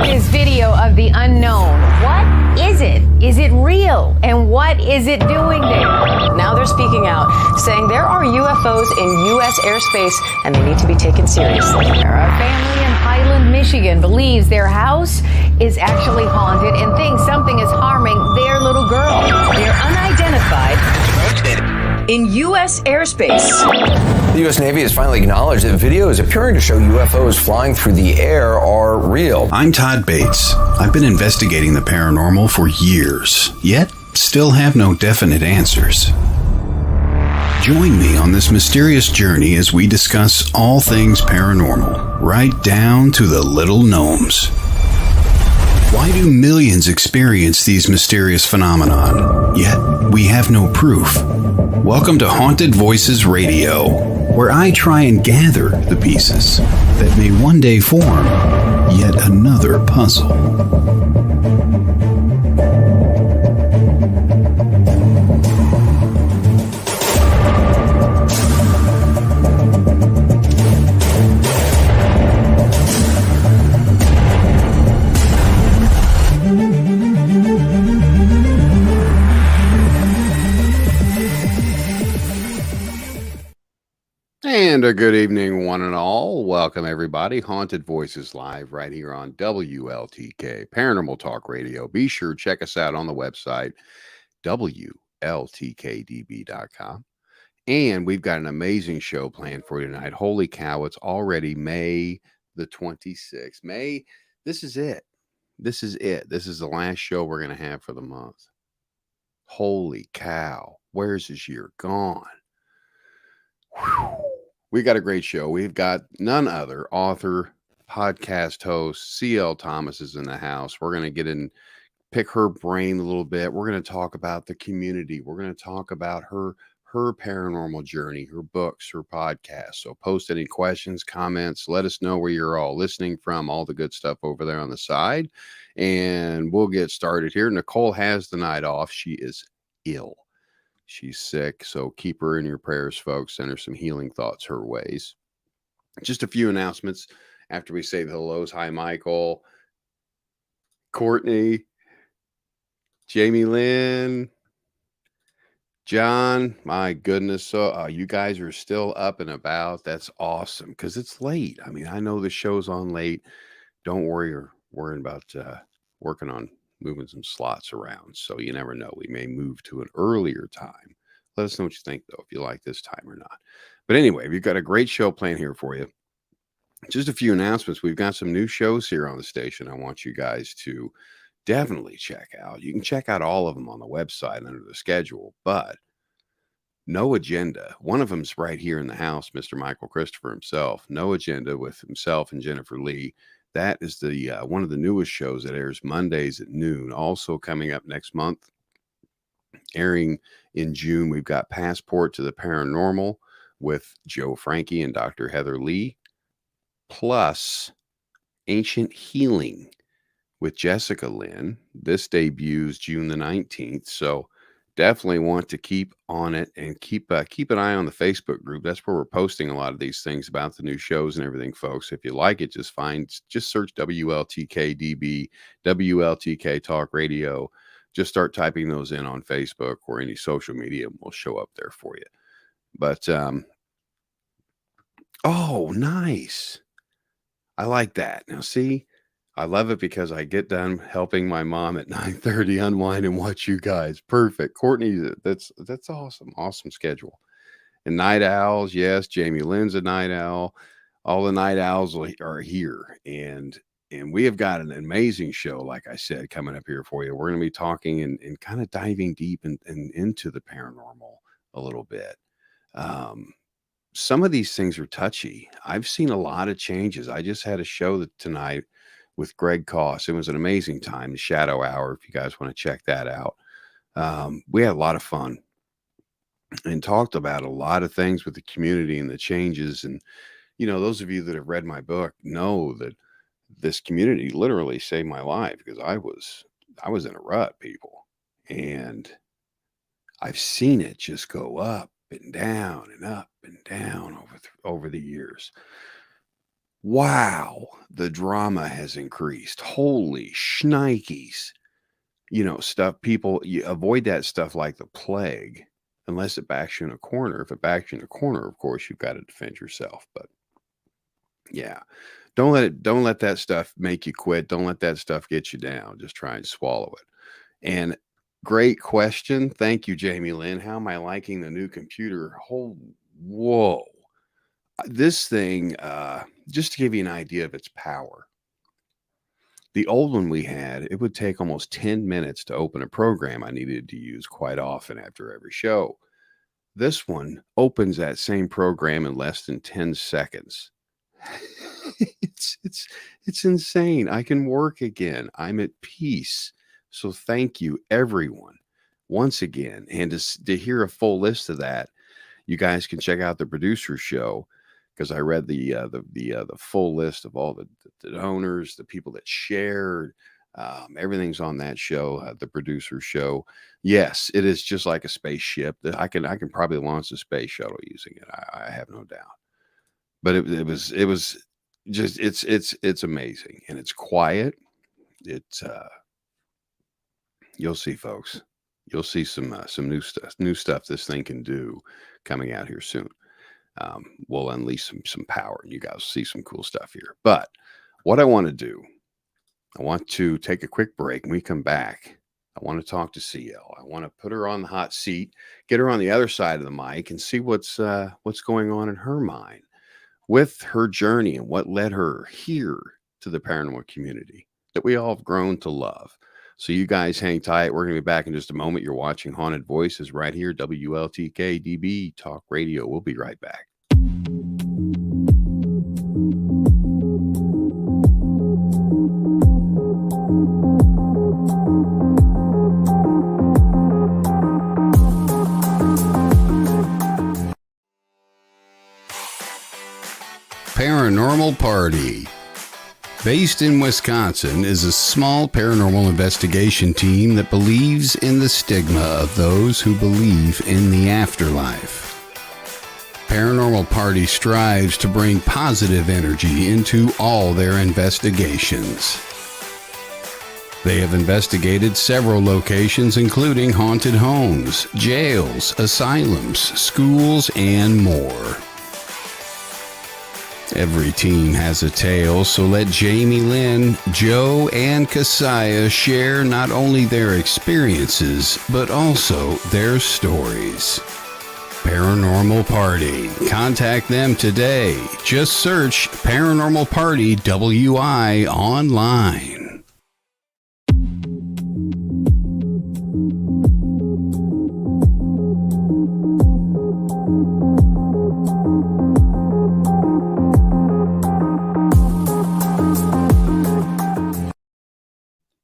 This video of the unknown. What is it? Is it real? And what is it doing there? Now they're speaking out, saying there are UFOs in U.S. airspace and they need to be taken seriously. A family in Highland, Michigan believes their house is actually haunted and thinks something is harming their little girl. They're unidentified in U.S. airspace. The U.S. Navy has finally acknowledged that videos appearing to show UFOs flying through the air are real. I'm Todd Bates. I've been investigating the paranormal for years, yet still have no definite answers. Join me on this mysterious journey as we discuss all things paranormal, right down to the little gnomes. Why do millions experience these mysterious phenomenon, yet we have no proof? Welcome to Haunted Voices Radio, where I try and gather the pieces that may one day form yet another puzzle. And a good evening, one and all. Welcome, everybody. Haunted Voices Live right here on WLTK, Paranormal Talk Radio. Be sure to check us out on the website, WLTK-DB.com. And we've got an amazing show planned for you tonight. Holy cow, it's already May the 26th. May, this is it. This is it. This is the last show we're going to have for the month. Holy cow. Where's this year gone? Whew. We got a great show. We've got none other author, podcast host, C.L. Thomas is in the house. We're going to get in, pick her brain a little bit. We're going to talk about the community. We're going to talk about her paranormal journey, her books, her podcast. So post any questions, comments. Let us know where you're all listening from, all the good stuff over there on the side. And we'll get started here. Nicole has the night off. She is ill. She's sick, so keep her in your prayers, folks. Send her some healing thoughts her ways. Just a few announcements after we say the hellos. Hi, Michael, Courtney, Jamie Lynn, John. My goodness, so you guys are still up and about. That's awesome because it's late. I mean, I know the show's on late. Don't worry, you're worrying about working on moving some slots around, so you never know, we may move to an earlier time. Let us know what you think, though, if you like this time or not. But anyway, we've got a great show planned here for you. Just a few announcements. We've got some new shows here on the station I want you guys to definitely check out. You can check out all of them on the website under the schedule, but No Agenda, one of them's right here in the house, Mr. Michael Christopher himself. No Agenda with himself and Jennifer Lee. That is the one of the newest shows that airs Mondays at noon. Also coming up next month, airing in June, we've got Passport to the Paranormal with Joe Frankie and Dr. Heather Lee, plus Ancient Healing with Jessica Lynn. This debuts June the 19th, so definitely want to keep on it and keep an eye on the Facebook group. That's where we're posting a lot of these things about the new shows and everything, folks. If you like it, just search WLTK-DB, WLTK Talk Radio. Just start typing those in on Facebook or any social media, and we'll show up there for you. But, oh, nice. I like that. Now, see, I love it because I get done helping my mom at 9:30 unwind and watch you guys. Perfect. Courtney, that's awesome. Awesome schedule. And night owls, yes, Jamie Lynn's a night owl. All the night owls are here. And we have got an amazing show, like I said, coming up here for you. We're going to be talking and kind of diving deep and into the paranormal a little bit. Some of these things are touchy. I've seen a lot of changes. I just had a show tonight with Greg Koss. It was an amazing time, the Shadow Hour, if you guys want to check that out. We had a lot of fun and talked about a lot of things with the community and the changes. And, you know, those of you that have read my book know that this community literally saved my life because I was in a rut, people. And I've seen it just go up and down and up and down over the years. wow, the drama has increased. Holy shnikes. Stuff people, you avoid that stuff like the plague unless it backs you in a corner. If it backs you in a corner, of course, you've got to defend yourself. But yeah, don't let that stuff make you quit. Don't let that stuff get you down. Just try and swallow it. And great question. Thank you, Jamie Lynn. How am I liking the new computer? Whoa. This thing, just to give you an idea of its power, the old one we had, it would take almost 10 minutes to open a program I needed to use quite often after every show. This one opens that same program in less than 10 seconds. it's insane. I can work again. I'm at peace. So thank you, everyone, once again. And to hear a full list of that, you guys can check out the producer show, because I read the full list of all the donors, the people that shared. Everything's on that show, the producer show. Yes, it is just like a spaceship. That I can probably launch a space shuttle using it. I have no doubt. But it was just it's amazing, and it's quiet. It's you'll see, folks. You'll see some new stuff this thing can do coming out here soon. We'll unleash some power, and you guys see some cool stuff here. But what I want to do, I want to take a quick break. When we come back, I want to talk to CL. I want to put her on the hot seat, get her on the other side of the mic, and see what's going on in her mind with her journey and what led her here to the paranormal community that we all have grown to love. So you guys hang tight. We're going to be back in just a moment. You're watching Haunted Voices right here, WLTK-DB Talk Radio. We'll be right back. Paranormal Party. Based in Wisconsin is a small paranormal investigation team that believes in the stigma of those who believe in the afterlife. Paranormal Party strives to bring positive energy into all their investigations. They have investigated several locations, including haunted homes, jails, asylums, schools, and more. Every team has a tale, so let Jamie Lynn, Joe, and Kasaya share not only their experiences, but also their stories. Paranormal Party. Contact them today. Just search Paranormal Party WI online.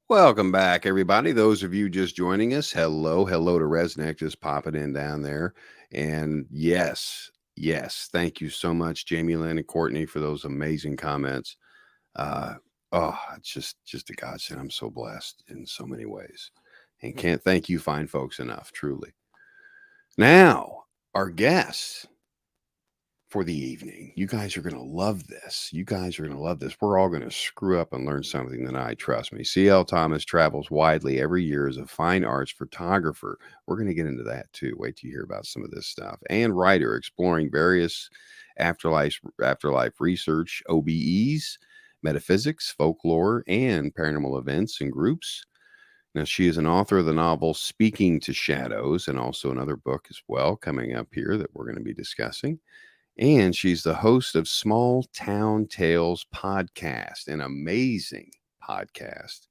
Welcome back, everybody. Those of you just joining us, hello to Resnick, just popping in down there. And yes, thank you so much, Jamie Lynn and Courtney, for those amazing comments. It's just a godsend. I'm so blessed in so many ways, and can't thank you fine folks enough, truly. Now, our guests for the evening. You guys are going to love this. We're all going to screw up and learn something tonight. Trust me. C.L. Thomas travels widely every year as a fine arts photographer. We're going to get into that too. Wait till you hear about some of this stuff. And writer, exploring various afterlife research, OBEs, metaphysics, folklore, and paranormal events and groups. Now, she is an author of the novel Speaking to Shadows, and also another book as well coming up here that we're going to be discussing. And she's the host of Small Town Tales podcast, an amazing podcast,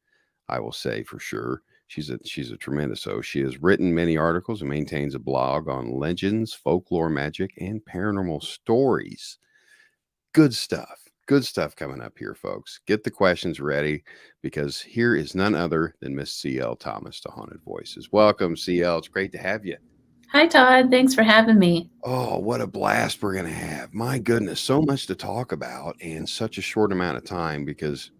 I will say for sure. She's a tremendous host. She has written many articles and maintains a blog on legends, folklore, magic, and paranormal stories. Good stuff coming up here, folks. Get the questions ready, because here is none other than Miss C.L. Thomas to Haunted Voices. Welcome, C.L. It's great to have you. Hi, Todd. Thanks for having me. Oh, what a blast we're going to have. My goodness, so much to talk about in such a short amount of time, because,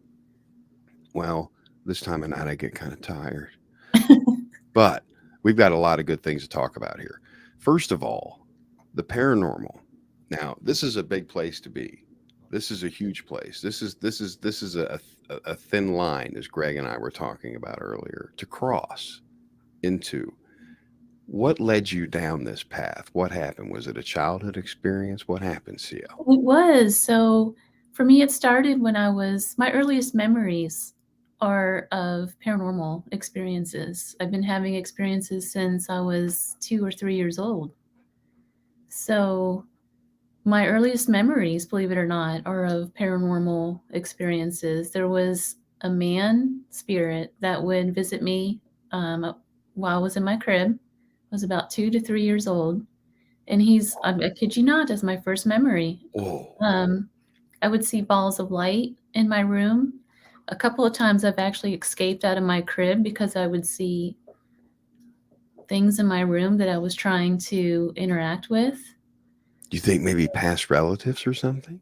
well, this time of night I get kind of tired. But we've got a lot of good things to talk about here. First of all, the paranormal. Now, this is a big place to be. this is a huge place. This is a thin line, as Greg and I were talking about earlier, to cross into. What led you down this path? What happened? Was it a childhood experience? What happened, CL? It was. So for me, it started when my earliest memories are of paranormal experiences. I've been having experiences since I was 2 or 3 years old. So my earliest memories, believe it or not, are of paranormal experiences. There was a man spirit that would visit me while I was in my crib. I was about 2 to 3 years old. And I kid you not, as my first memory. Oh, I would see balls of light in my room. A couple of times I've actually escaped out of my crib because I would see things in my room that I was trying to interact with. do you think maybe past relatives or something?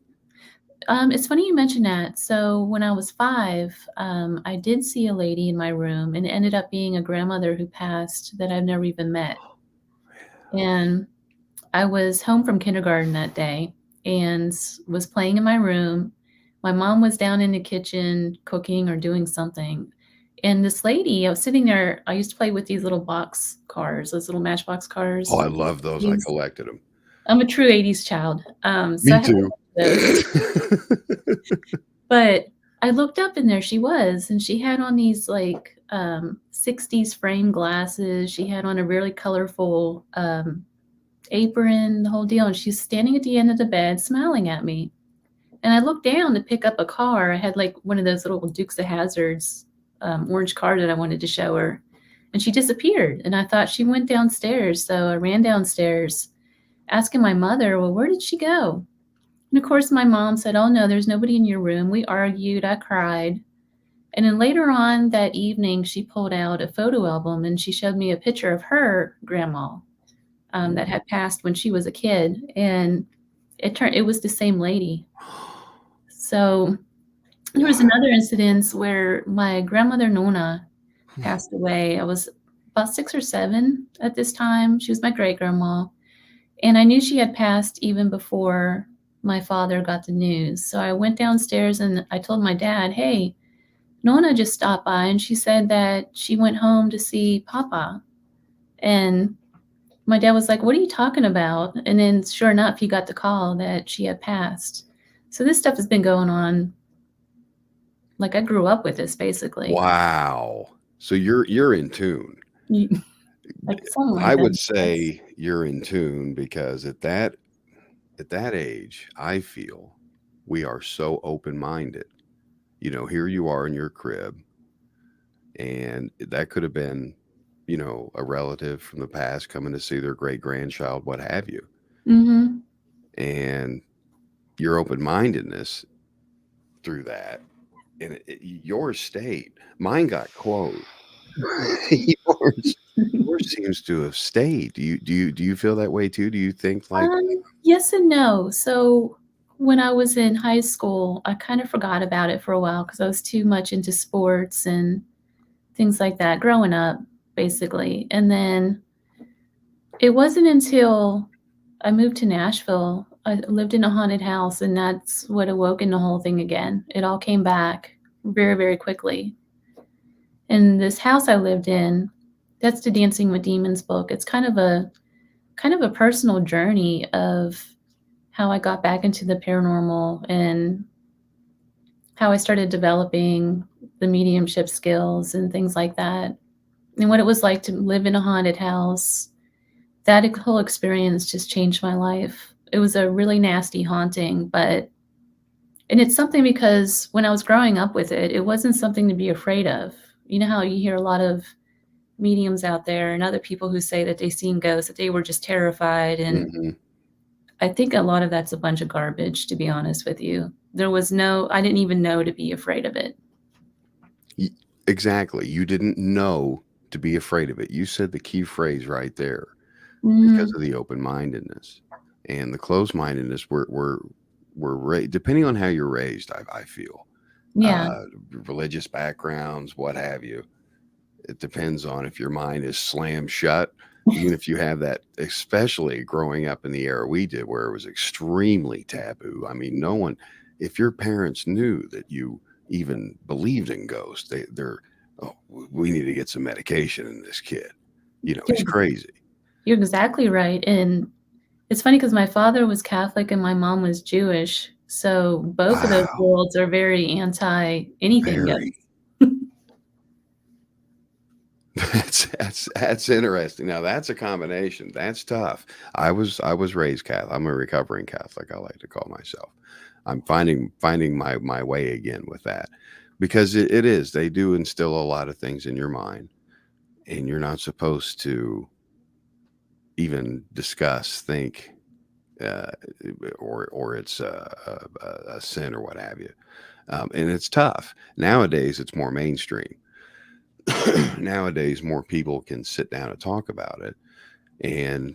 It's funny you mention that. So when I was 5, I did see a lady in my room, and it ended up being a grandmother who passed that I've never even met. And I was home from kindergarten that day and was playing in my room. My mom was down in the kitchen cooking or doing something. And this lady, I was sitting there. I used to play with these little box cars, those little Matchbox cars. Oh, I love those. I collected them. I'm a true 80s child. So Me I had too. those. But I looked up and there she was, and she had on these like 60s frame glasses. She had on a really colorful apron, the whole deal. And she's standing at the end of the bed smiling at me. And I looked down to pick up a car. I had like one of those little Dukes of Hazzards orange car that I wanted to show her. And she disappeared. And I thought she went downstairs. So I ran downstairs asking my mother, well, where did she go? And of course, my mom said, oh, no, there's nobody in your room. We argued. I cried. And then later on that evening, she pulled out a photo album and she showed me a picture of her grandma that had passed when she was a kid. And it was the same lady. So there was another incident where my grandmother Nona passed away. I was about 6 or 7 at this time. She was my great grandma. And I knew she had passed even before my father got the news. So I went downstairs and I told my dad, hey, Nona just stopped by and she said that she went home to see Papa. And my dad was like, what are you talking about? And then sure enough, he got the call that she had passed. So this stuff has been going on. Like I grew up with this basically. Wow. So you're in tune. Like I would say you're in tune because at that age, I feel we are so open-minded. You know, here you are in your crib, and that could have been, you know, a relative from the past coming to see their great-grandchild, what have you. Mm-hmm. And your open-mindedness through that, and your state, mine got closed. Yours seems to have stayed. Do you feel that way too? Do you think like yes and no. So when I was in high school, I kind of forgot about it for a while because I was too much into sports and things like that growing up, basically. And then it wasn't until I moved to Nashville, I lived in a haunted house, and that's what awoke in the whole thing again. It all came back very, very quickly. And this house I lived in, that's the Dancing with Demons book. It's kind of a personal journey of how I got back into the paranormal and how I started developing the mediumship skills and things like that. And what it was like to live in a haunted house. That whole experience just changed my life. It was a really nasty haunting, and it's something because when I was growing up with it, it wasn't something to be afraid of. You know how you hear a lot of mediums out there and other people who say that they've seen ghosts, that they were just terrified. And I think a lot of that's a bunch of garbage, to be honest with you. I didn't even know to be afraid of it. exactly? You didn't know to be afraid of it. You said the key phrase right there Mm-hmm. because of the open-mindedness and the closed-mindedness. We're depending on how you're raised. I feel, religious backgrounds, what have you. It depends on if your mind is slammed shut, even if you have that, especially growing up in the era we did where it was extremely taboo. I mean, no one, if your parents knew that you even believed in ghosts, they're, oh, we need to get some medication in this kid. You know, he's crazy. You're exactly right. And it's funny because my father was Catholic and my mom was Jewish. So both of those Wow. worlds are very anti anything. Very. That's interesting. Now that's a combination. That's tough. I was raised Catholic. I'm a recovering Catholic, I like to call myself. I'm finding my way again with that, because it is, they do instill a lot of things in your mind, and you're not supposed to even discuss, think, or it's a sin or what have you. And it's tough. Nowadays, it's more mainstream. Nowadays, more people can sit down and talk about it. And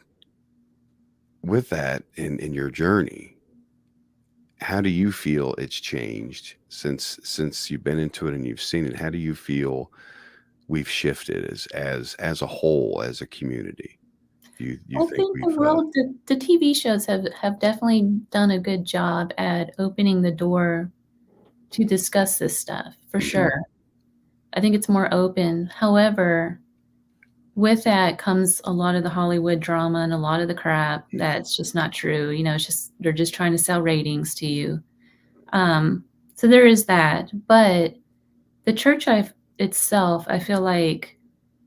with that, in your journey, how do you feel it's changed since you've been into it and you've seen it? How do you feel we've shifted as a whole, as a community? You I think the world, the TV shows have definitely done a good job at opening the door to discuss this stuff, for sure. I think it's more open. However, with that comes a lot of the Hollywood drama and a lot of the crap that's just not true. You know, it's just, they're just trying to sell ratings to you. So there is that. But the church itself, I feel like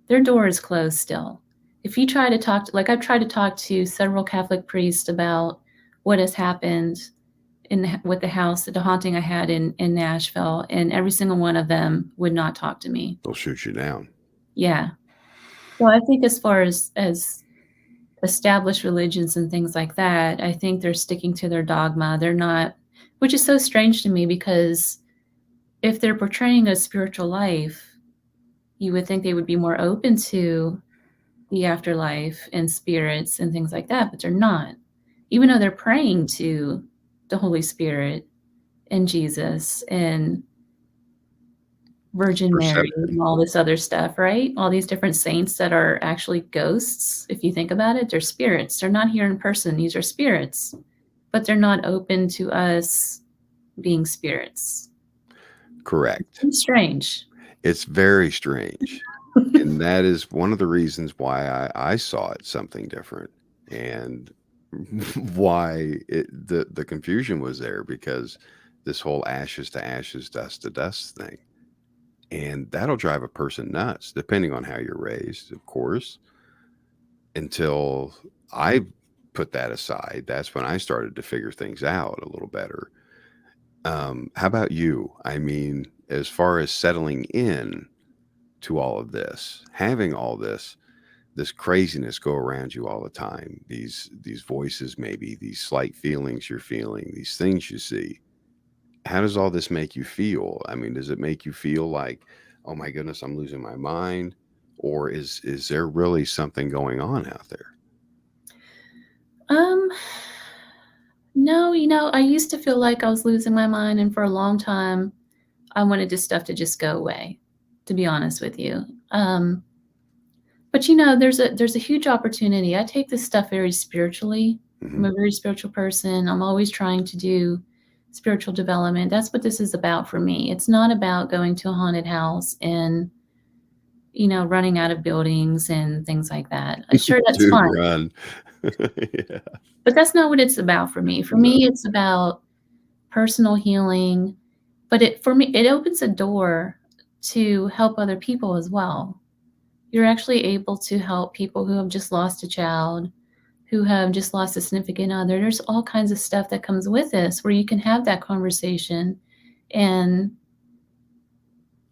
their door is closed still. If you try to talk to, like, I've tried to talk to several Catholic priests about what has happened with the house, the haunting I had in Nashville, and every single one of them would not talk to me. They'll shoot you down. Yeah. So I think as far as established religions and things like that, I think they're sticking to their dogma. They're not, which is so strange to me, because if they're portraying a spiritual life, you would think they would be more open to the afterlife and spirits and things like that, but they're not. Even though they're praying to the Holy Spirit and Jesus and Virgin Mary and all this other stuff, right? All these different saints that are actually ghosts. If you think about it, they're spirits. They're not here in person. These are spirits, but they're not open to us being spirits. Correct. It's strange. It's very strange. And that is one of the reasons why I saw it something different, and why the confusion was there, because this whole ashes to ashes, dust to dust thing. And that'll drive a person nuts, depending on how you're raised, of course. Until I put that aside, that's when I started to figure things out a little better. How about you? I mean, as far as settling in to all of this, having all this craziness go around you all the time, these voices, maybe these slight feelings you're feeling, these things you see. How does all this make you feel? I mean, does it make you feel like, oh my goodness, I'm losing my mind? Or is there really something going on out there? No, I used to feel like I was losing my mind, and for a long time, I wanted this stuff to just go away, to be honest with you. But there's a huge opportunity. I take this stuff very spiritually. I'm a very spiritual person. I'm always trying to do spiritual development. That's what this is about for me. It's not about going to a haunted house and, running out of buildings and things like that. Sure, that's fun. Run. Yeah. But that's not what it's about for me. For me, it's about personal healing. But for me, it opens a door to help other people as well. You're actually able to help people who have just lost a child, who have just lost a significant other. There's all kinds of stuff that comes with this where you can have that conversation. And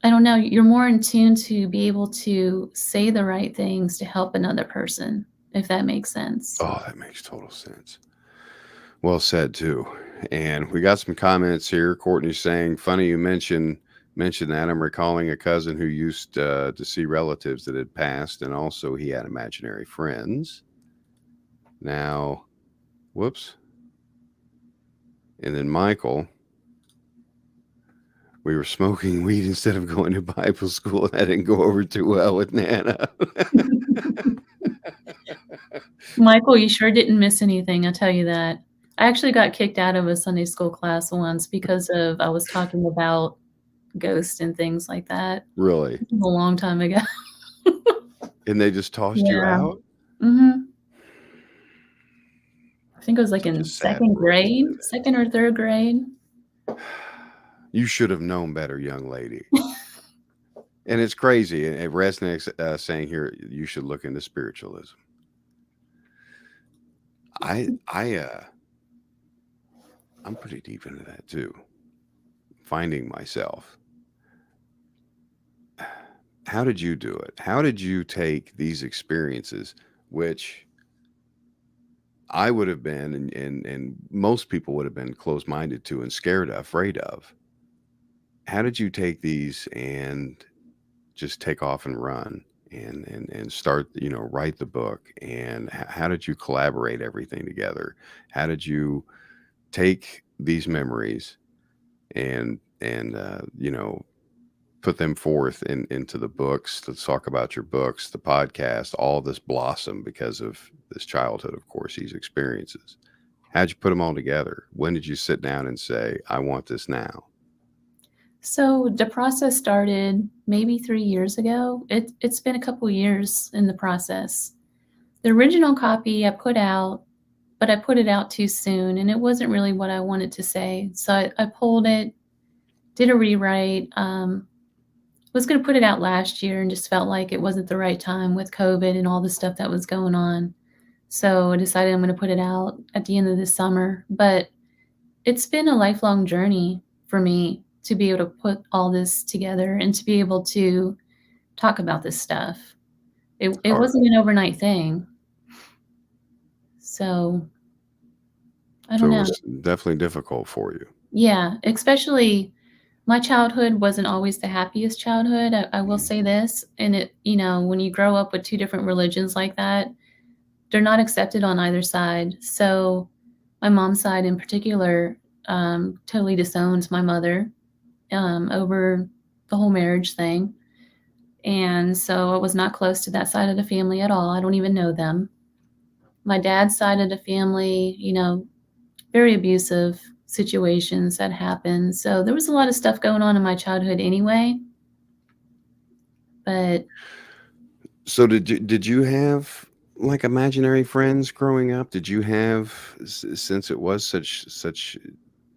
I don't know, you're more in tune to be able to say the right things to help another person, if that makes sense. Oh, that makes total sense. Well said, too. And we got some comments here. Courtney's saying, funny you mentioned that. I'm recalling a cousin who used to see relatives that had passed, and also he had imaginary friends. Now, whoops. And then Michael, we were smoking weed instead of going to Bible school, and that didn't go over too well with Nana. Michael, you sure didn't miss anything, I'll tell you that. I actually got kicked out of a Sunday school class once because I was talking about ghosts and things like that. Really? It was a long time ago. And they just tossed you Yeah. out? Mhm. I think it was like Such a in sad second world we grade, live in. second or third grade. You should have known better, young lady. And it's crazy. And Resnick's saying here, you should look into spiritualism. I'm pretty deep into that too. Finding myself. How did you do it? How did you take these experiences, which I would have been, and most people would have been closed-minded to and scared, afraid of? How did you take these and just take off and run and start, write the book? And how did you collaborate everything together? How did you take these memories and put them forth into the books? Let's talk about your books, the podcast, all this blossom because of this childhood, of course, these experiences. How'd you put them all together? When did you sit down and say, I want this now? So the process started maybe 3 years ago. It's been a couple years in the process. The original copy I put out, but I put it out too soon, and it wasn't really what I wanted to say. So I pulled it, did a rewrite. Was going to put it out last year and just felt like it wasn't the right time with COVID and all the stuff that was going on. So I decided I'm going to put it out at the end of this summer. But it's been a lifelong journey for me to be able to put all this together and to be able to talk about this stuff. It wasn't an overnight thing. So I don't know. It was definitely difficult for you. Yeah, especially my childhood wasn't always the happiest childhood. I will say this, and when you grow up with two different religions like that, they're not accepted on either side. So my mom's side in particular totally disowned my mother over the whole marriage thing. And so I was not close to that side of the family at all. I don't even know them. My dad's side of the family, very abusive situations that happened. So there was a lot of stuff going on in my childhood anyway. But so did you have like imaginary friends growing up? Did you have, since it was such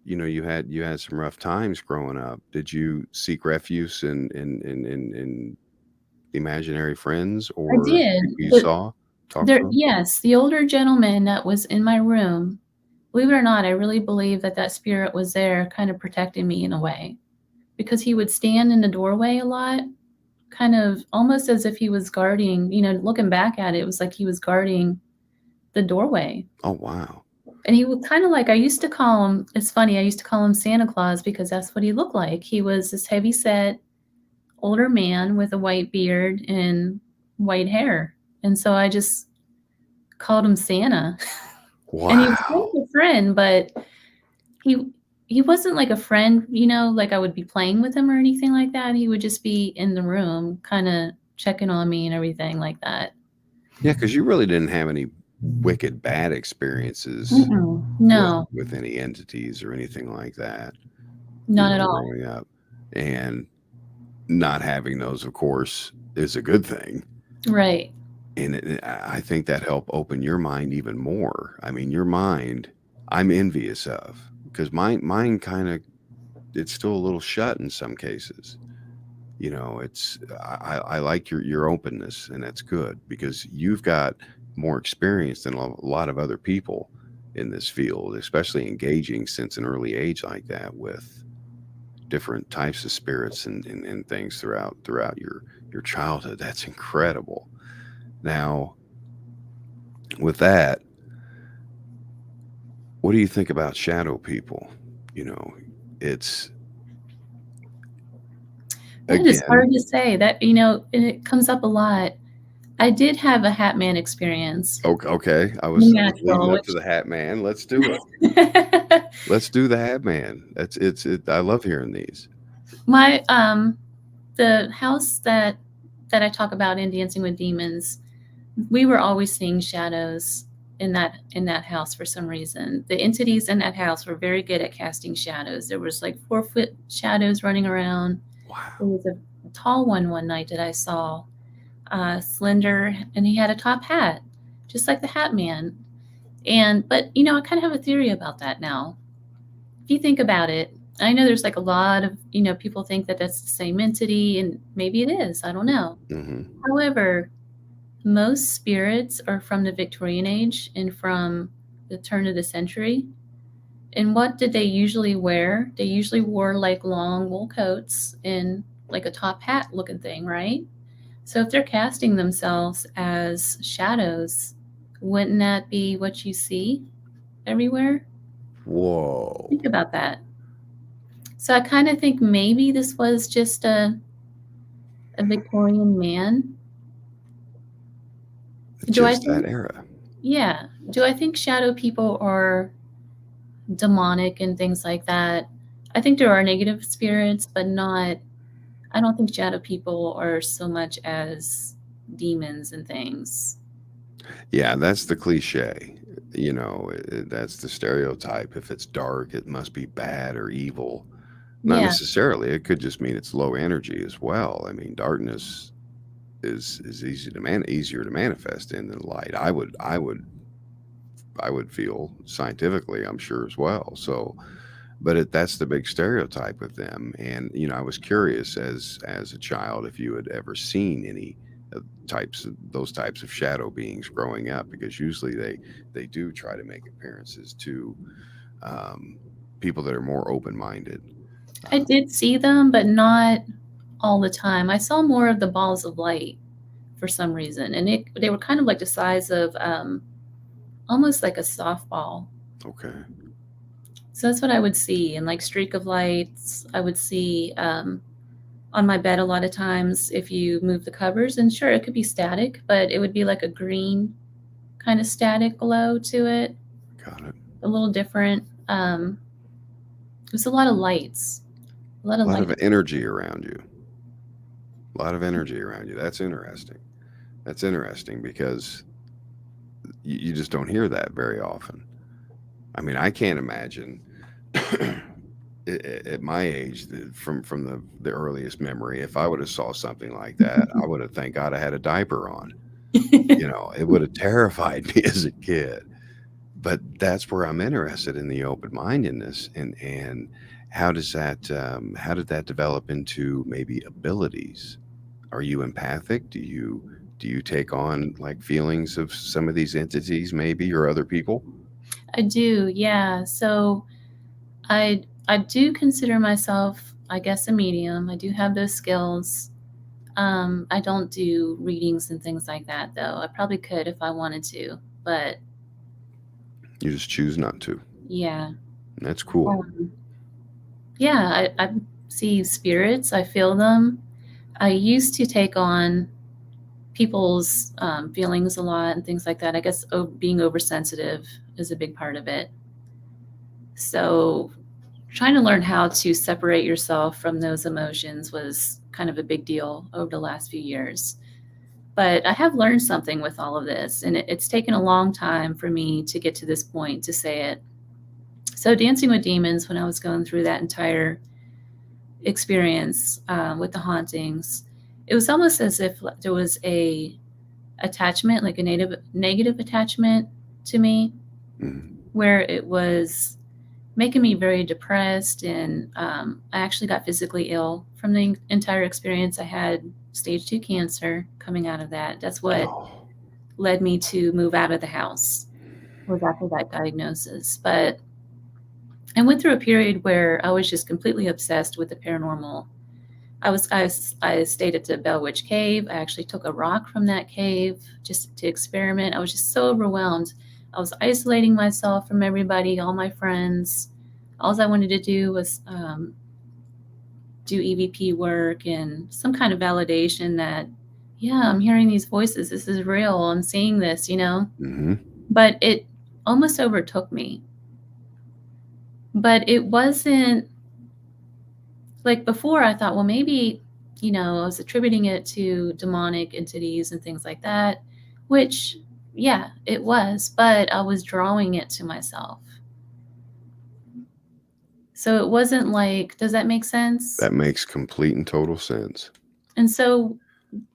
you had some rough times growing up, did you seek refuge in imaginary friends I or did. people you saw? Talk to them? Yes, the older gentleman that was in my room, believe it or not, I really believe that spirit was there kind of protecting me in a way, because he would stand in the doorway a lot, kind of almost as if he was guarding, looking back at it, it was like he was guarding the doorway. Oh, wow. And he would kind of like, I used to call him, it's funny, I used to call him Santa Claus because that's what he looked like. He was this heavy set older man with a white beard and white hair. And so I just called him Santa. Wow. And he was kind of a friend, but he wasn't like a friend, like I would be playing with him or anything like that. He would just be in the room kind of checking on me and everything like that. Yeah, because you really didn't have any wicked bad experiences No, with any entities or anything like that. not at all. Growing up. And not having those, of course, is a good thing. Right. And I think that helped open your mind even more. I mean, your mind, I'm envious of, because mine kind of, it's still a little shut in some cases. I like your openness, and that's good because you've got more experience than a lot of other people in this field, especially engaging since an early age like that with different types of spirits and things throughout your childhood. That's incredible. Now, with that, what do you think about shadow people? It's It's hard to say that, and it comes up a lot. I did have a Hat Man experience. Okay. I was leading up to the Hat Man. Let's do it. Let's do the Hat Man. I love hearing these. My the house that I talk about in Dancing with Demons, we were always seeing shadows, in that house for some reason. The entities in that house were very good at casting shadows. There was like 4-foot shadows running around. Wow. There was a tall one night that I saw, slender, and he had a top hat, just like the Hat Man. But I kind of have a theory about that now. If you think about it, I know there's like a lot of, people think that that's the same entity, and maybe it is. I don't know. Mm-hmm. However, most spirits are from the Victorian age and from the turn of the century. And what did they usually wear? They usually wore like long wool coats and like a top hat looking thing, right? So if they're casting themselves as shadows, wouldn't that be what you see everywhere? Whoa. Think about that. So I kind of think maybe this was just a Victorian man. Just that era. Yeah. Do I think shadow people are demonic and things like that? I think there are negative spirits, but I don't think shadow people are so much as demons and things. Yeah, that's the cliche. That's the stereotype. If it's dark, it must be bad or evil. Not Yeah. necessarily. It could just mean it's low energy as well. I mean, darkness is easier to manifest in than light. I would feel scientifically, I'm sure as well. So, but that's the big stereotype with them. And I was curious as a child if you had ever seen any those types of shadow beings growing up, because usually they do try to make appearances to people that are more open-minded. I did see them, but not all the time. I saw more of the balls of light for some reason, and they were kind of like the size of almost like a softball. Okay. So that's what I would see, and like streak of lights. I would see on my bed a lot of times if you move the covers, and sure, it could be static, but it would be like a green kind of static glow to it. Got it. A little different. It was a lot of lights. A lot of energy around you. A lot of energy around you. That's interesting. That's interesting because you just don't hear that very often. I mean, I can't imagine at my age, from the earliest memory, if I would have saw something like that, I would have thank God I had a diaper on. It would have terrified me as a kid. But that's where I'm interested in the open-mindedness and how did that develop into maybe abilities? Are you empathic? Do you take on like feelings of some of these entities maybe or other people? I do, yeah. So I do consider myself, I guess, a medium. I do have those skills. I don't do readings and things like that, though. I probably could if I wanted to, but you just choose not to. Yeah. That's cool. Yeah, I see spirits. I feel them. I used to take on people's feelings a lot and things like that. I guess being oversensitive is a big part of it. So trying to learn how to separate yourself from those emotions was kind of a big deal over the last few years. But I have learned something with all of this, and it's taken a long time for me to get to this point to say it. So Dancing with Demons, when I was going through that entire experience with the hauntings, it was almost as if there was a attachment, like a negative attachment to me, where it was making me very depressed, and I actually got physically ill from the entire experience. I had stage 2 cancer coming out of that. That's what led me to move out of the house, was after that diagnosis. But I went through a period where I was just completely obsessed with the paranormal. I stayed at the Bell Witch Cave. I actually took a rock from that cave just to experiment. I was just so overwhelmed. I was isolating myself from everybody, all my friends. All I wanted to do was do EVP work and some kind of validation that, yeah, I'm hearing these voices. This is real. I'm seeing this, But it almost overtook me. But it wasn't like before. I thought, well, maybe, I was attributing it to demonic entities and things like that, which Yeah, it was, but I was drawing it to myself. So it wasn't like, does that make sense? That makes complete and total sense. And so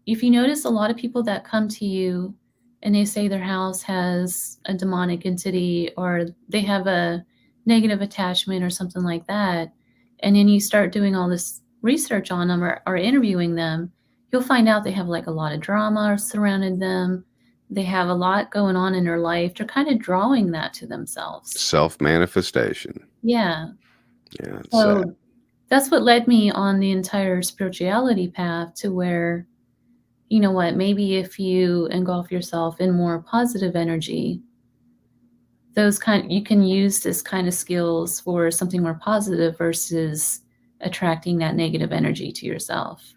if you notice a lot of people that come to you and they say their house has a demonic entity or they have a negative attachment or something like that, and then you start doing all this research on them or interviewing them, you'll find out they have like a lot of drama surrounding them. They have a lot going on in their life. They're kind of drawing that to themselves. Self-manifestation. Yeah. Yeah, it's So sad. that's what led me on the entire spirituality path to where, you know what, maybe if you engulf yourself in more positive energy, you can use this kind of skills for something more positive versus attracting that negative energy to yourself.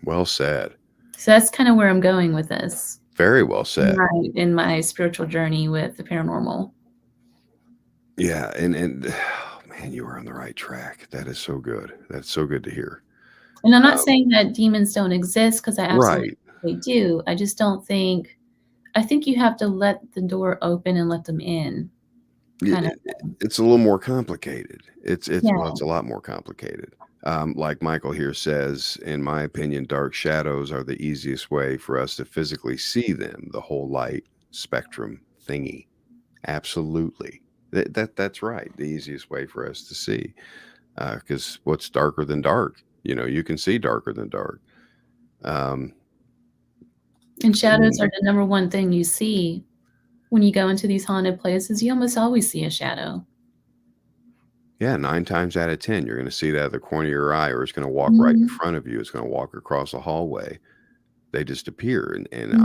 Well said. So that's kind of where I'm going with this. Very well said. In my spiritual journey with the paranormal. Yeah, and oh, man, you were on the right track. That is so good. That's so good to hear. And I'm not saying that demons don't exist, because I absolutely Right. they do. I just don't think. I think you have to let the door open and let them in. Kind of. It's a little more complicated. It's Yeah. well, it's a lot more complicated. Like Michael here says, in my opinion, dark shadows are the easiest way for us to physically see them, the whole light spectrum thingy. Absolutely. That's right. The easiest way for us to see. Because what's darker than dark? You know, you can see darker than dark. And shadows are the number one thing you see when you go into these haunted places. You almost always see a shadow. Yeah, 9 times out of 10, you're going to see it out of the corner of your eye, or it's going to walk right in front of you. It's going to walk across a hallway. They just appear, and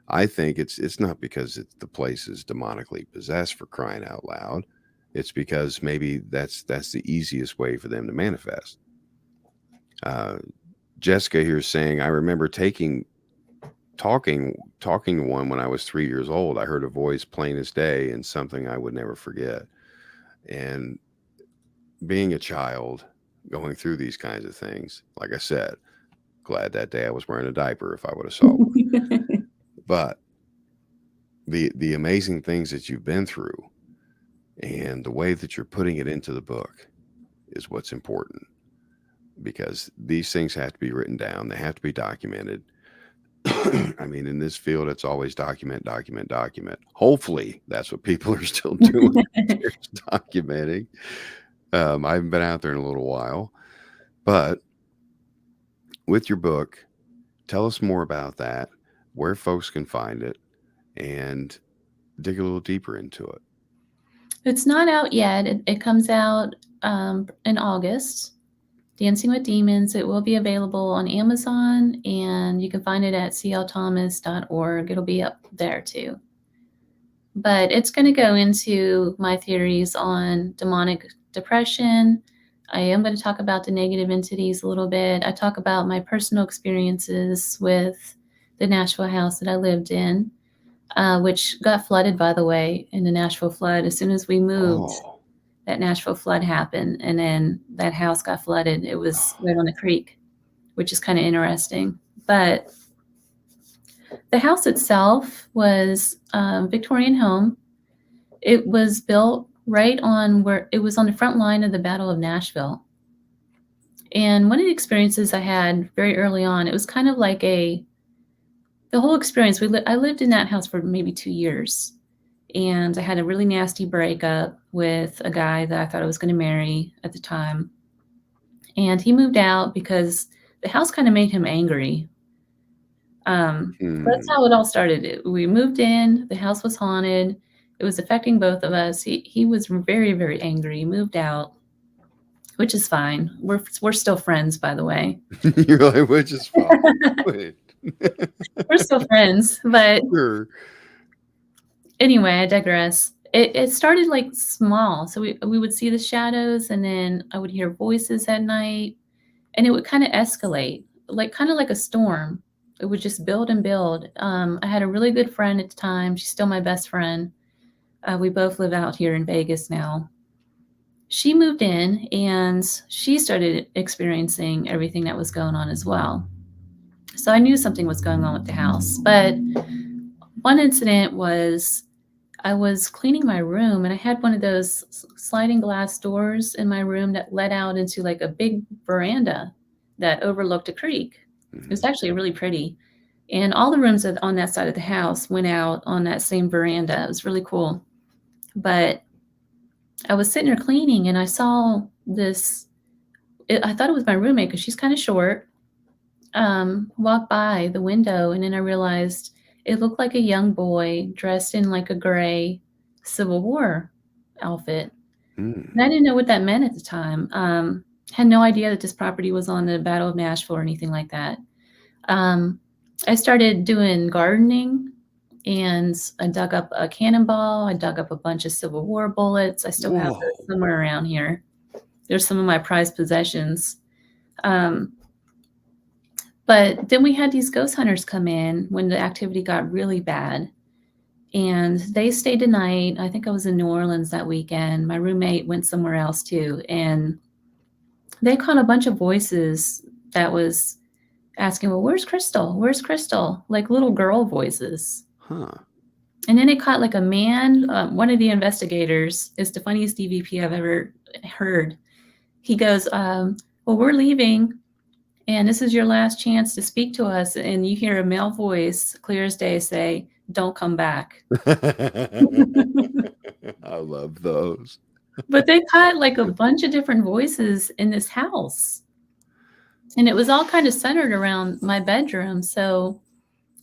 I think it's not because the place is demonically possessed, for crying out loud. It's because maybe that's the easiest way for them to manifest. Jessica here is saying, I remember talking to one when I was 3 years old. I heard a voice plain as day, and something I would never forget. And being a child going through these kinds of things, like I said, glad that day I was wearing a diaper if I would have saw one. But the amazing things that you've been through and the way that you're putting it into the book is what's important, because these things have to be written down. They have to be documented. I mean, in this field, it's always document. Hopefully that's what people are still doing. They're documenting. I haven't been out there in a little while, but with your book, tell us more about that, where folks can find it, and dig a little deeper into it. It's not out yet. It comes out in August. Dancing with Demons. It will be available on Amazon, and you can find it at clthomas.org. It'll be up there too. But it's going to go into my theories on demonic depression. I am going to talk about the negative entities a little bit. I talk about my personal experiences with the Nashville house that I lived in, which got flooded, by the way, in the Nashville flood. As soon as we moved, that Nashville flood happened, and then that house got flooded. It was right on the creek, which is kind of interesting. But the house itself was a Victorian home. It was built right on where it was on the front line of the Battle of Nashville. And one of the experiences I had very early on, it was kind of like the whole experience. I lived in that house for maybe 2 years. And I had a really nasty breakup with a guy that I thought I was going to marry at the time. And he moved out because the house kind of made him angry. That's how it all started. We moved in, the house was haunted. It was affecting both of us. He was very, very angry. He moved out, which is fine. We're still friends, by the way. You're like, which is fine. We're still friends, but sure. Anyway, I digress. It started like small. So we would see the shadows, and then I would hear voices at night, and it would kind of escalate, kind of like a storm. It would just build and build. I had a really good friend at the time. She's still my best friend. We both live out here in Vegas now. She moved in, and she started experiencing everything that was going on as well. So I knew something was going on with the house. But one incident was I was cleaning my room and I had one of those sliding glass doors in my room that led out into like a big veranda that overlooked a creek. It was actually really pretty. And all the rooms on that side of the house went out on that same veranda. It was really cool. But I was sitting there cleaning and I saw this, I thought it was my roommate because she's kind of short, walk by the window. And then I realized it looked like a young boy dressed in like a gray Civil War outfit. And I didn't know what that meant at the time. Had no idea that this property was on the Battle of Nashville or anything like that. I started doing gardening and I dug up a cannonball. I dug up a bunch of Civil War bullets. I still have those somewhere around here. There's some of my prized possessions. But then we had these ghost hunters come in when the activity got really bad. And they stayed a night. I think I was in New Orleans that weekend. My roommate went somewhere else too. And they caught a bunch of voices that was asking, well, where's Crystal? Where's Crystal? Like little girl voices. Huh. And then it caught like a man. One of the investigators is the funniest DVP I've ever heard. He goes, well, we're leaving. And this is your last chance to speak to us. And you hear a male voice, clear as day, say, don't come back. I love those. But they caught like a bunch of different voices in this house. And it was all kind of centered around my bedroom. So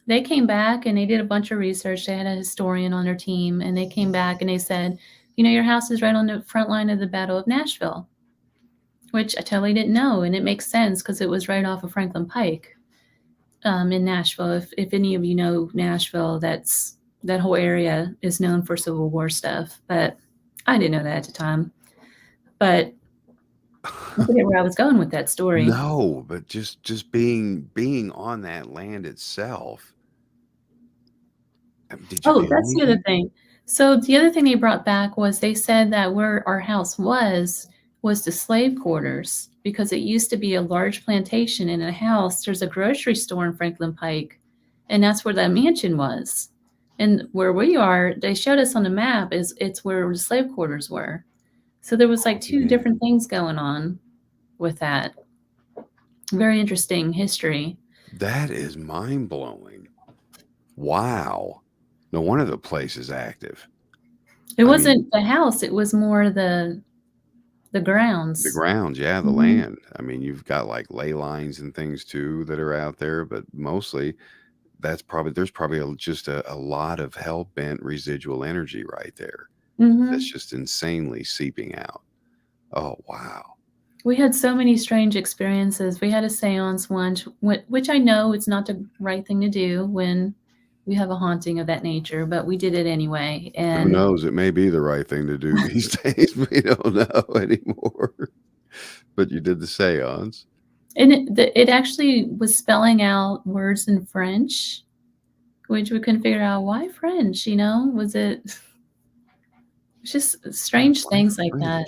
they came back and they did a bunch of research. They had a historian on their team. And they came back and they said, you know, your house is right on the front line of the Battle of Nashville, which I totally didn't know. And it makes sense because it was right off of Franklin Pike in Nashville. If any of you know Nashville, that whole area is known for Civil War stuff. But I didn't know that at the time. But I forget where I was going with that story. No, but just being on that land itself. Did you That's the other thing. So the other thing they brought back was they said that where our house was the slave quarters, because it used to be a large plantation in a house. There's a grocery store in Franklin Pike, and that's where that mansion was. And where we are, they showed us on the map, it's where the slave quarters were. So there was like two different things going on with that. Very interesting history. That is mind-blowing. Wow. No wonder the place is active. It wasn't the house, it was more the grounds. The grounds, yeah, the land. I mean, you've got like ley lines and things too that are out there, but mostly there's probably just a lot of hell-bent residual energy right there. That's just insanely seeping out. Oh, wow. We had so many strange experiences. We had a seance once, which I know it's not the right thing to do when we have a haunting of that nature, but we did it anyway. And who knows? It may be the right thing to do these days. We don't know anymore. But you did the seance. And it actually was spelling out words in French, which we couldn't figure out why French, you know? Was it just strange things like that?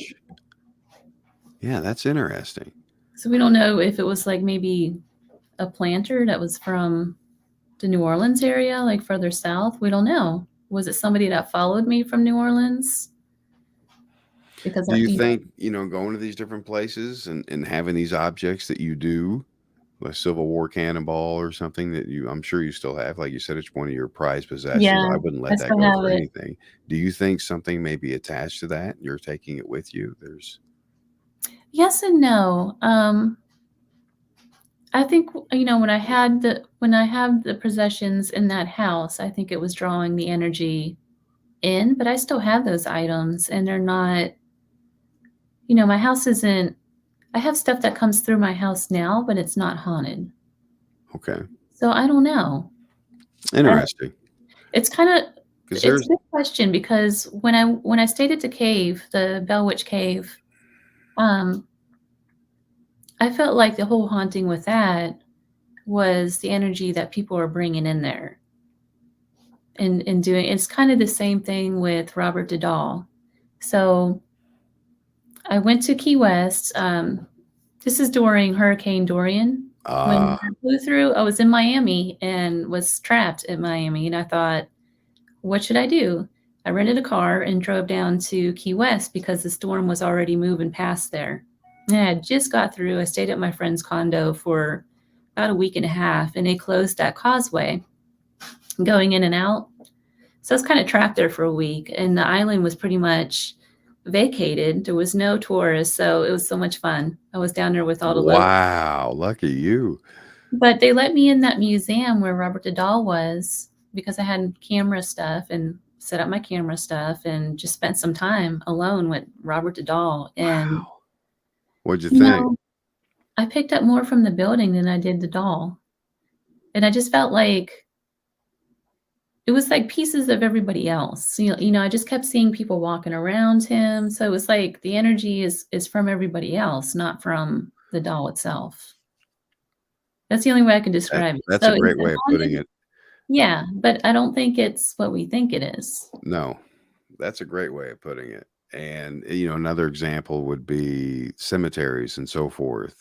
Yeah, that's interesting. So we don't know if it was like maybe a planter that was from the New Orleans area, like further south. We don't know. Was it somebody that followed me from New Orleans? Because do you think, going to these different places and having these objects that you do, a Civil War cannonball or something that I'm sure you still have, like you said, it's one of your prized possessions. Yeah, I wouldn't let that go for anything. Do you think something may be attached to that? You're taking it with you? Yes and no. I think, when I have the possessions in that house, I think it was drawing the energy in, but I still have those items and they're not, my house isn't, I have stuff that comes through my house now, but it's not haunted. Okay. So I don't know. Interesting. It's kind of, it's a good question because when I stayed at the cave, the Bell Witch Cave, I felt like the whole haunting with that was the energy that people are bringing in there and doing. It's kind of the same thing with Robert Dudall. So I went to Key West. This is during Hurricane Dorian. When I flew through, I was in Miami and was trapped in Miami. And I thought, what should I do? I rented a car and drove down to Key West because the storm was already moving past there. And I had just got through. I stayed at my friend's condo for about a week and a half, and they closed that causeway going in and out. So I was kind of trapped there for a week, and the island was pretty much vacated. There was no tourists, so it was so much fun. I was down there with all the locals. Wow, lucky you. But they let me in that museum where Robert the Doll was because I had camera stuff and set up my camera stuff and just spent some time alone with Robert the Doll. And Wow. What'd you you think? know, I picked up more from the building than I did the doll. And I just felt like it was like pieces of everybody else. I just kept seeing people walking around him. So it was like the energy is from everybody else, not from the doll itself. That's the only way I can describe it. That's a great way of putting it. Yeah, but I don't think it's what we think it is. No, that's a great way of putting it. And, another example would be cemeteries and so forth.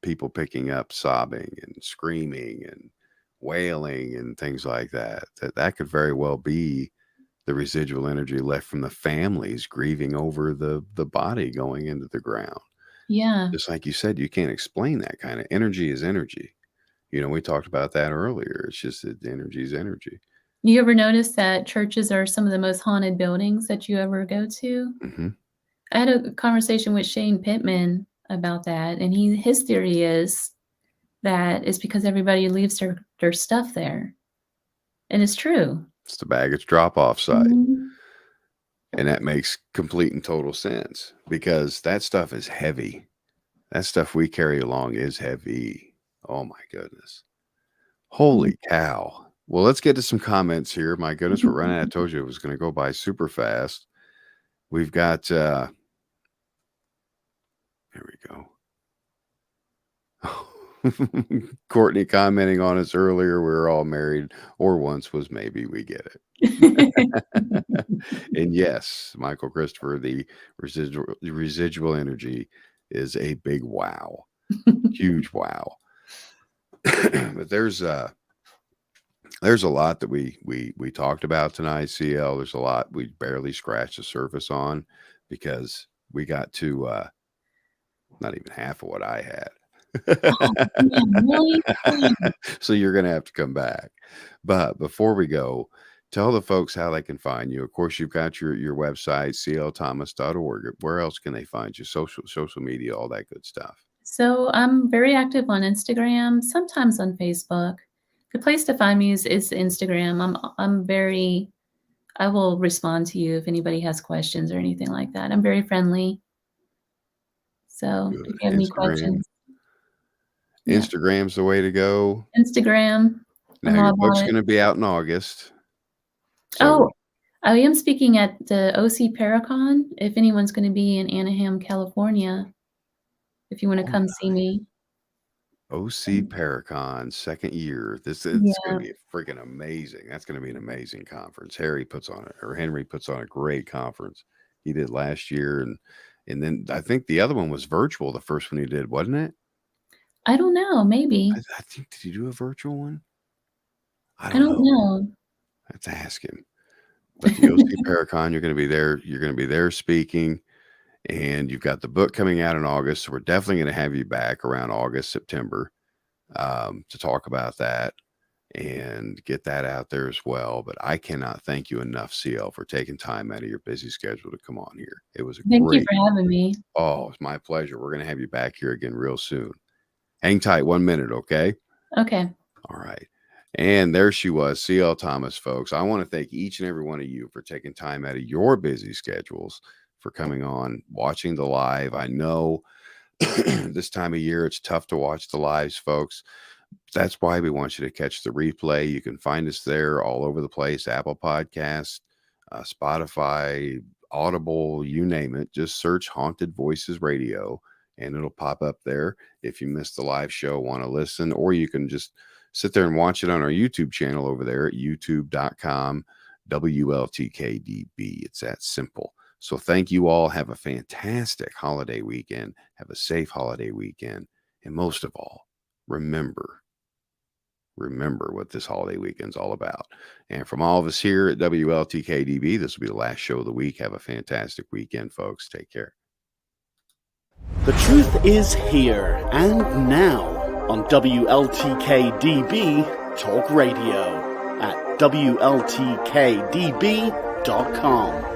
People picking up sobbing and screaming and wailing and things like that. That could very well be the residual energy left from the families grieving over the body going into the ground. Yeah. Just like you said, you can't explain that kind of energy is energy. We talked about that earlier. It's just that energy is energy. You ever notice that churches are some of the most haunted buildings that you ever go to? Mm-hmm. I had a conversation with Shane Pittman about that, and his theory is that it's because everybody leaves their stuff there. And it's true. It's the baggage drop-off site. Mm-hmm. And that makes complete and total sense because that stuff is heavy. That stuff we carry along is heavy. Oh my goodness. Holy cow. Well, let's get to some comments here. My goodness, we're running out. I told you it was going to go by super fast. We've got, here we go. Courtney commenting on us earlier. We were all married, or once was maybe. We get it. And yes, Michael Christopher, the residual energy is a big wow. Huge wow. But there's a lot that we talked about tonight, CL. There's a lot we barely scratched the surface on because we got to not even half of what I had. Really? So you're going to have to come back. But before we go, tell the folks how they can find you. Of course, you've got your website, clthomas.org. Where else can they find you? Social media, all that good stuff. So I'm very active on Instagram, sometimes on Facebook. The place to find me is Instagram. I will respond to you if anybody has questions or anything like that. I'm very friendly. So Good. if you have any questions. Instagram's the way to go. Instagram. Now your book's going to be out in August. So I am speaking at the OC Paracon. If anyone's going to be in Anaheim, California, if you want to come see me. OC Paracon, second year. This is going to be freaking amazing. That's going to be an amazing conference. Henry puts on a great conference. He did last year, and then I think the other one was virtual. The first one he did, wasn't it? I don't know. Maybe. I think, did he do a virtual one? I don't know. Let's ask him. But the OC Paracon, you're going to be there. You're going to be there speaking. And you've got the book coming out in August. So we're definitely going to have you back around August, September to talk about that and get that out there as well. But I cannot thank you enough, CL, for taking time out of your busy schedule to come on here. It was Thank you for having me. Oh, it's my pleasure. We're going to have you back here again real soon. Hang tight 1 minute, okay? Okay. All right. And there she was, CL Thomas, folks. I want to thank each and every one of you for taking time out of your busy schedules for coming on, watching the live. I know this time of year, it's tough to watch the lives, folks. That's why we want you to catch the replay. You can find us there all over the place, Apple Podcasts, Spotify, Audible, you name it. Just search Haunted Voices Radio and it'll pop up there. If you missed the live show, want to listen, or you can just sit there and watch it on our YouTube channel over there at youtube.com, WLTK-DB. It's that simple. So thank you all. Have a fantastic holiday weekend. Have a safe holiday weekend. And most of all, remember, remember what this holiday weekend's all about. And from all of us here at WLTK-DB, this will be the last show of the week. Have a fantastic weekend, folks. Take care. The truth is here and now on WLTK-DB Talk Radio at WLTK-DB.com.